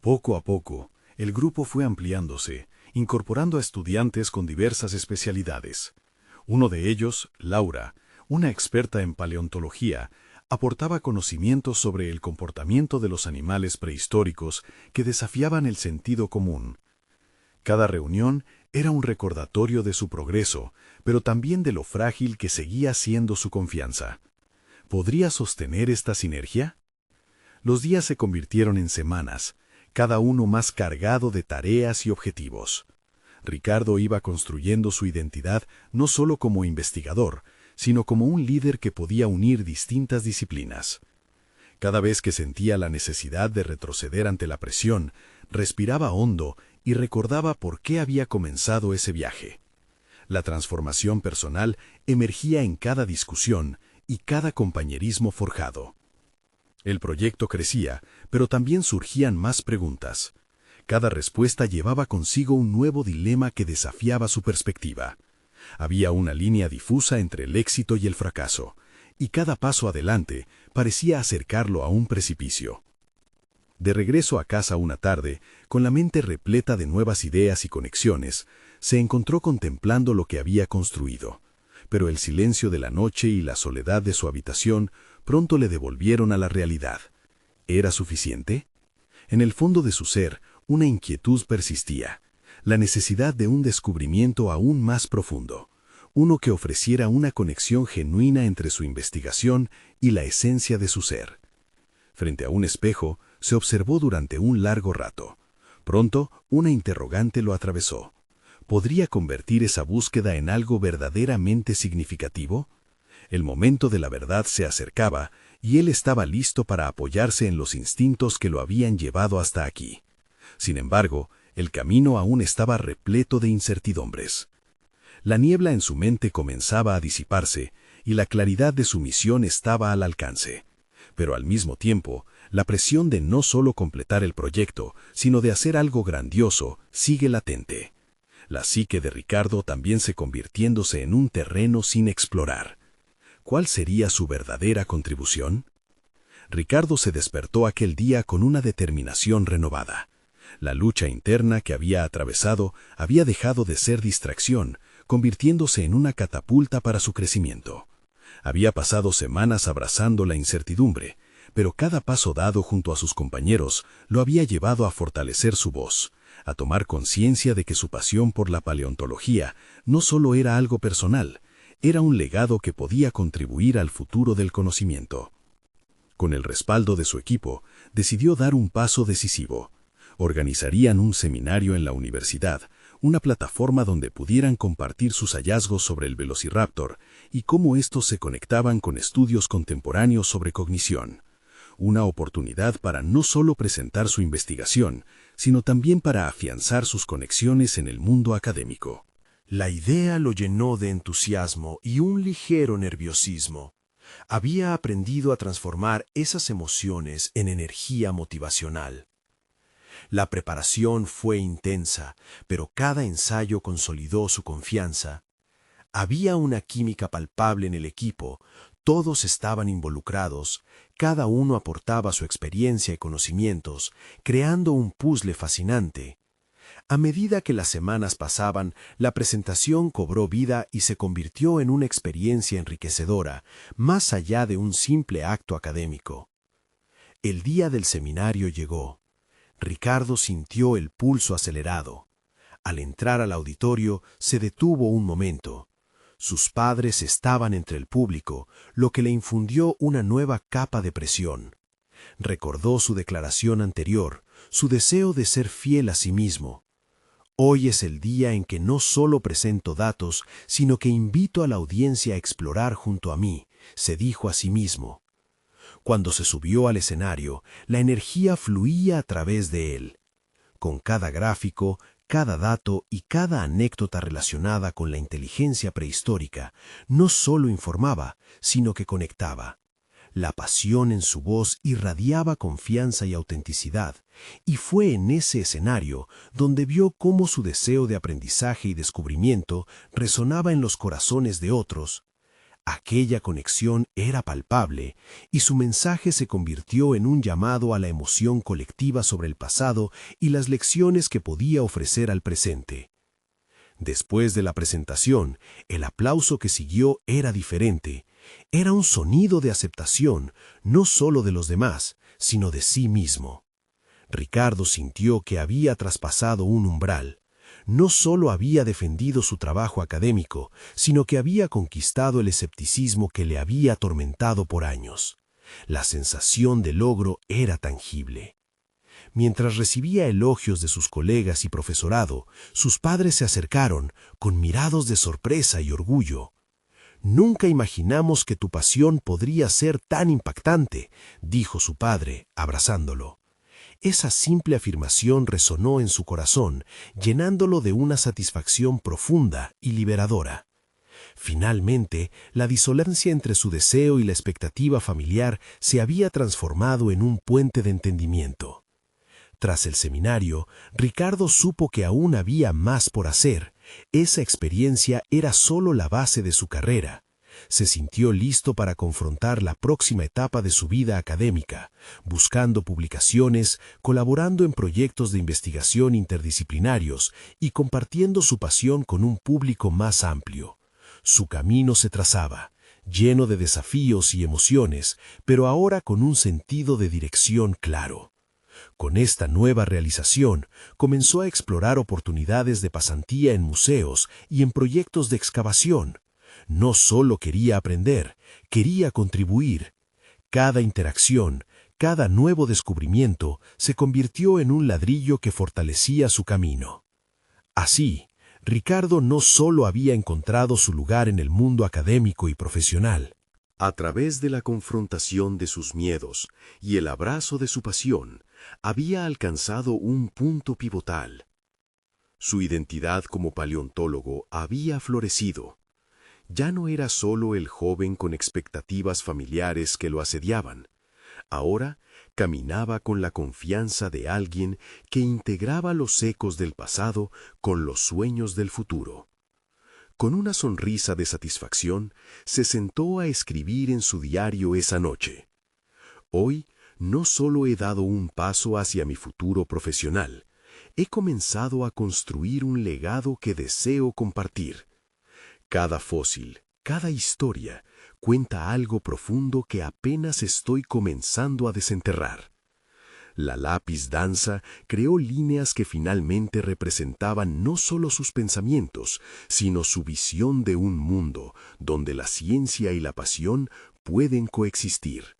Poco a poco, el grupo fue ampliándose, incorporando a estudiantes con diversas especialidades. Uno de ellos, Laura, una experta en paleontología, aportaba conocimientos sobre el comportamiento de los animales prehistóricos que desafiaban el sentido común. Cada reunión era un recordatorio de su progreso, pero también de lo frágil que seguía siendo su confianza. ¿Podría sostener esta sinergia? Los días se convirtieron en semanas, cada uno más cargado de tareas y objetivos. Ricardo iba construyendo su identidad no solo como investigador, sino como un líder que podía unir distintas disciplinas. Cada vez que sentía la necesidad de retroceder ante la presión, respiraba hondo y recordaba por qué había comenzado ese viaje. La transformación personal emergía en cada discusión y cada compañerismo forjado. El proyecto crecía, pero también surgían más preguntas. Cada respuesta llevaba consigo un nuevo dilema que desafiaba su perspectiva. Había una línea difusa entre el éxito y el fracaso, y cada paso adelante parecía acercarlo a un precipicio. De regreso a casa una tarde, con la mente repleta de nuevas ideas y conexiones, se encontró contemplando lo que había construido. Pero el silencio de la noche y la soledad de su habitación pronto le devolvieron a la realidad. ¿Era suficiente? En el fondo de su ser, una inquietud persistía, la necesidad de un descubrimiento aún más profundo, uno que ofreciera una conexión genuina entre su investigación y la esencia de su ser. Frente a un espejo, se observó durante un largo rato. Pronto, una interrogante lo atravesó. ¿Podría convertir esa búsqueda en algo verdaderamente significativo? El momento de la verdad se acercaba y él estaba listo para apoyarse en los instintos que lo habían llevado hasta aquí. Sin embargo, el camino aún estaba repleto de incertidumbres. La niebla en su mente comenzaba a disiparse y la claridad de su misión estaba al alcance. Pero al mismo tiempo, la presión de no solo completar el proyecto, sino de hacer algo grandioso, sigue latente. La psique de Ricardo también se convirtiéndose en un terreno sin explorar. ¿Cuál sería su verdadera contribución? Ricardo se despertó aquel día con una determinación renovada. La lucha interna que había atravesado había dejado de ser distracción, convirtiéndose en una catapulta para su crecimiento. Había pasado semanas abrazando la incertidumbre, pero cada paso dado junto a sus compañeros lo había llevado a fortalecer su voz, a tomar conciencia de que su pasión por la paleontología no solo era algo personal, era un legado que podía contribuir al futuro del conocimiento. Con el respaldo de su equipo, decidió dar un paso decisivo. Organizarían un seminario en la universidad, una plataforma donde pudieran compartir sus hallazgos sobre el Velociraptor y cómo estos se conectaban con estudios contemporáneos sobre cognición. Una oportunidad para no solo presentar su investigación, sino también para afianzar sus conexiones en el mundo académico. La idea lo llenó de entusiasmo y un ligero nerviosismo. Había aprendido a transformar esas emociones en energía motivacional. La preparación fue intensa, pero cada ensayo consolidó su confianza. Había una química palpable en el equipo, todos estaban involucrados, cada uno aportaba su experiencia y conocimientos, creando un puzzle fascinante. A medida que las semanas pasaban, la presentación cobró vida y se convirtió en una experiencia enriquecedora, más allá de un simple acto académico. El día del seminario llegó. Ricardo sintió el pulso acelerado. Al entrar al auditorio, se detuvo un momento. Sus padres estaban entre el público, lo que le infundió una nueva capa de presión. Recordó su declaración anterior, su deseo de ser fiel a sí mismo. Hoy es el día en que no solo presento datos, sino que invito a la audiencia a explorar junto a mí, se dijo a sí mismo. Cuando se subió al escenario, la energía fluía a través de él. Con cada gráfico, cada dato y cada anécdota relacionada con la inteligencia prehistórica, no solo informaba, sino que conectaba. La pasión en su voz irradiaba confianza y autenticidad, y fue en ese escenario donde vio cómo su deseo de aprendizaje y descubrimiento resonaba en los corazones de otros. Aquella conexión era palpable y su mensaje se convirtió en un llamado a la emoción colectiva sobre el pasado y las lecciones que podía ofrecer al presente. Después de la presentación, el aplauso que siguió era diferente. Era un sonido de aceptación, no solo de los demás, sino de sí mismo. Ricardo sintió que había traspasado un umbral. No solo había defendido su trabajo académico, sino que había conquistado el escepticismo que le había atormentado por años. La sensación de logro era tangible. Mientras recibía elogios de sus colegas y profesorado, sus padres se acercaron, con mirados de sorpresa y orgullo. «Nunca imaginamos que tu pasión podría ser tan impactante», dijo su padre, abrazándolo. Esa simple afirmación resonó en su corazón, llenándolo de una satisfacción profunda y liberadora. Finalmente, la disonancia entre su deseo y la expectativa familiar se había transformado en un puente de entendimiento. Tras el seminario, Ricardo supo que aún había más por hacer. Esa experiencia era solo la base de su carrera. Se sintió listo para confrontar la próxima etapa de su vida académica, buscando publicaciones, colaborando en proyectos de investigación interdisciplinarios y compartiendo su pasión con un público más amplio. Su camino se trazaba, lleno de desafíos y emociones, pero ahora con un sentido de dirección claro. Con esta nueva realización, comenzó a explorar oportunidades de pasantía en museos y en proyectos de excavación. No solo quería aprender, quería contribuir. Cada interacción, cada nuevo descubrimiento se convirtió en un ladrillo que fortalecía su camino. Así, Ricardo no solo había encontrado su lugar en el mundo académico y profesional. A través de la confrontación de sus miedos y el abrazo de su pasión, había alcanzado un punto pivotal. Su identidad como paleontólogo había florecido. Ya no era solo el joven con expectativas familiares que lo asediaban. Ahora caminaba con la confianza de alguien que integraba los ecos del pasado con los sueños del futuro. Con una sonrisa de satisfacción, se sentó a escribir en su diario esa noche. Hoy no solo he dado un paso hacia mi futuro profesional, he comenzado a construir un legado que deseo compartir. Cada fósil, cada historia, cuenta algo profundo que apenas estoy comenzando a desenterrar. La lápiz danza creó líneas que finalmente representaban no solo sus pensamientos, sino su visión de un mundo donde la ciencia y la pasión pueden coexistir.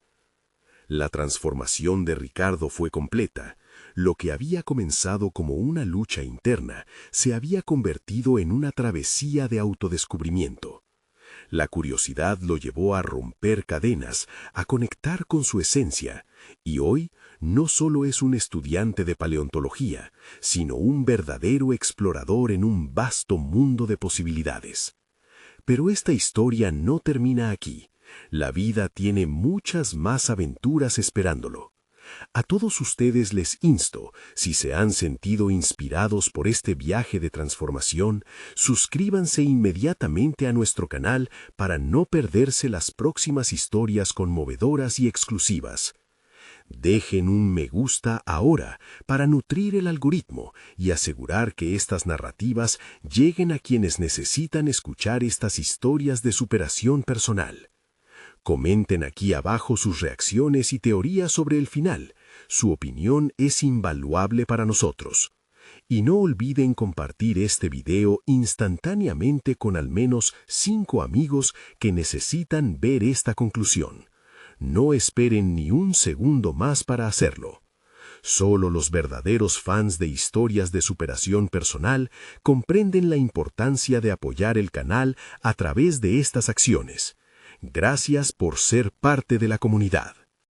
La transformación de Ricardo fue completa. Lo que había comenzado como una lucha interna se había convertido en una travesía de autodescubrimiento. La curiosidad lo llevó a romper cadenas, a conectar con su esencia, y hoy no solo es un estudiante de paleontología, sino un verdadero explorador en un vasto mundo de posibilidades. Pero esta historia no termina aquí. La vida tiene muchas más aventuras esperándolo. A todos ustedes les insto, si se han sentido inspirados por este viaje de transformación, suscríbanse inmediatamente a nuestro canal para no perderse las próximas historias conmovedoras y exclusivas. Dejen un me gusta ahora para nutrir el algoritmo y asegurar que estas narrativas lleguen a quienes necesitan escuchar estas historias de superación personal. Comenten aquí abajo sus reacciones y teorías sobre el final. Su opinión es invaluable para nosotros. Y no olviden compartir este video instantáneamente con al menos 5 amigos que necesitan ver esta conclusión. No esperen ni un segundo más para hacerlo. Solo los verdaderos fans de historias de superación personal comprenden la importancia de apoyar el canal a través de estas acciones. Gracias por ser parte de la comunidad.